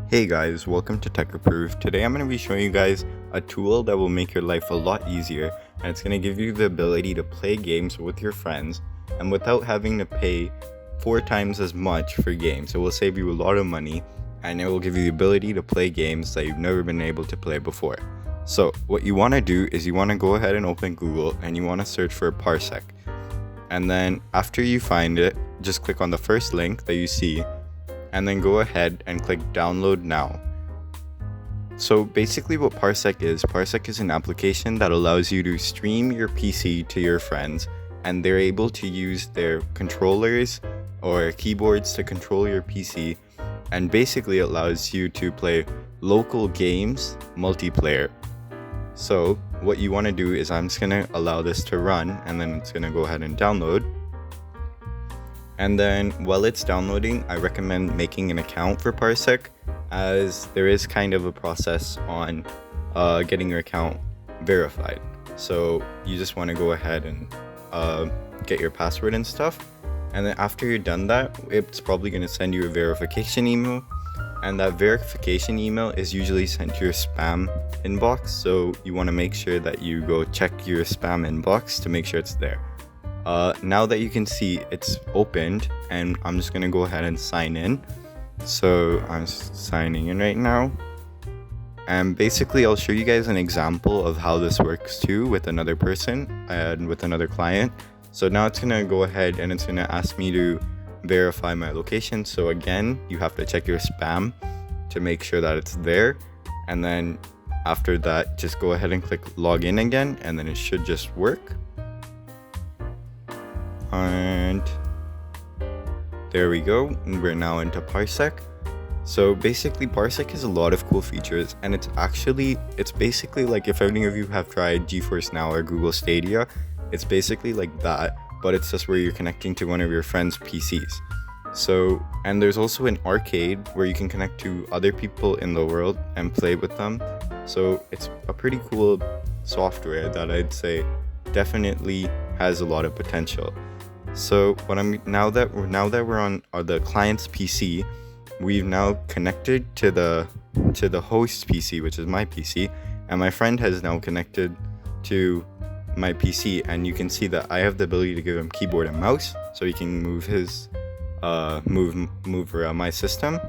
Hey guys, welcome to Tech Approved. Today I'm going to be showing you guys a tool that will make your life a lot easier, and it's going to give you the ability to play games with your friends and without having to pay 4 times as much for games. It will save you a lot of money, and it will give you the ability to play games that you've never been able to play before. So what you want to do is you want to go ahead and open Google and you want to search for Parsec. And then after you find it, just click on the first link that you see and then go ahead and click download now. So basically what Parsec is an application that allows you to stream your PC to your friends, and they're able to use their controllers or keyboards to control your PC, and basically allows you to play local games multiplayer. So what you want to do is I'm just going to allow this to run, and then it's going to go ahead and download. And then while it's downloading, I recommend making an account for Parsec, as there is kind of a process on getting your account verified. So you just want to go ahead and get your password and stuff. And then after you're done that, it's probably going to send you a verification email. And that verification email is usually sent to your spam inbox. So you want to make sure that you go check your spam inbox to make sure it's there. Now that you can see it's opened, and I'm just gonna go ahead and sign in. So I'm signing in right now, and basically I'll show you guys an example of how this works too with another person and with another client. So now it's gonna go ahead and it's gonna ask me to verify my location. So again, you have to check your spam to make sure that it's there, and then after that just go ahead and click log in again, and then it should just work. And there we go, and we're now into Parsec. So basically Parsec has a lot of cool features, and it's basically like if any of you have tried GeForce Now or Google Stadia, it's basically like that, but it's just where you're connecting to one of your friends' PCs. So, and there's also an arcade where you can connect to other people in the world and play with them. So it's a pretty cool software that I'd say definitely has a lot of potential. So now that we're on the client's PC, we've now connected to the host's PC, which is my PC, and my friend has now connected to my PC, and you can see that I have the ability to give him keyboard and mouse, so he can move his move around my system,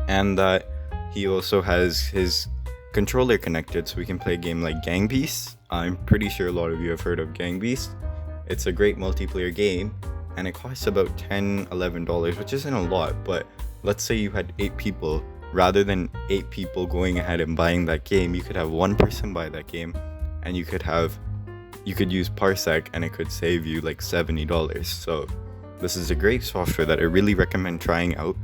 and that he also has his controller connected, so we can play a game like Gang Beasts. I'm pretty sure a lot of you have heard of Gang Beasts. It's a great multiplayer game, and it costs about $10-11, which isn't a lot, but let's say you had 8 people. Rather than 8 people going ahead and buying that game, you could have one person buy that game, and you could use Parsec, and it could save you like $70. So this is a great software that I really recommend trying out,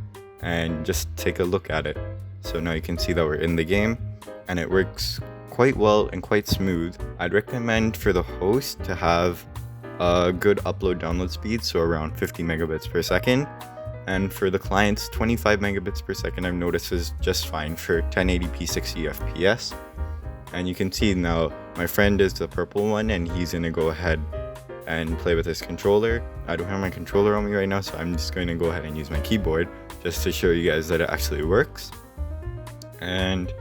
and just take a look at it. So now you can see that we're in the game, and it works quite well and quite smooth. I'd recommend for the host to have a good upload download speed, so around 50 megabits per second, and for the clients 25 megabits per second I've noticed is just fine for 1080p 60 fps. And you can see now my friend is the purple one, and he's gonna go ahead and play with his controller. I don't have my controller on me right now, so I'm just going to go ahead and use my keyboard just to show you guys that it actually works. And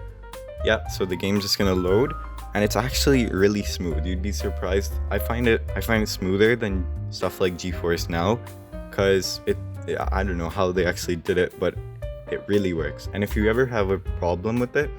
yeah, so the game's just gonna load, and it's actually really smooth. You'd be surprised. I find it smoother than stuff like GeForce Now, because I don't know how they actually did it, but it really works. And if you ever have a problem with it,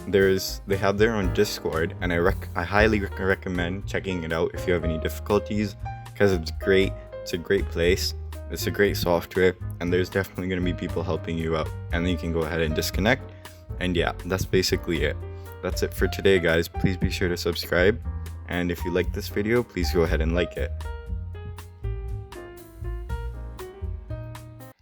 they have their own Discord, and I highly recommend checking it out if you have any difficulties, because it's great. It's a great place. It's a great software, and there's definitely going to be people helping you out, and then you can go ahead and disconnect. And yeah, that's basically it. That's it for today, guys. Please be sure to subscribe, and if you like this video, please go ahead and like it.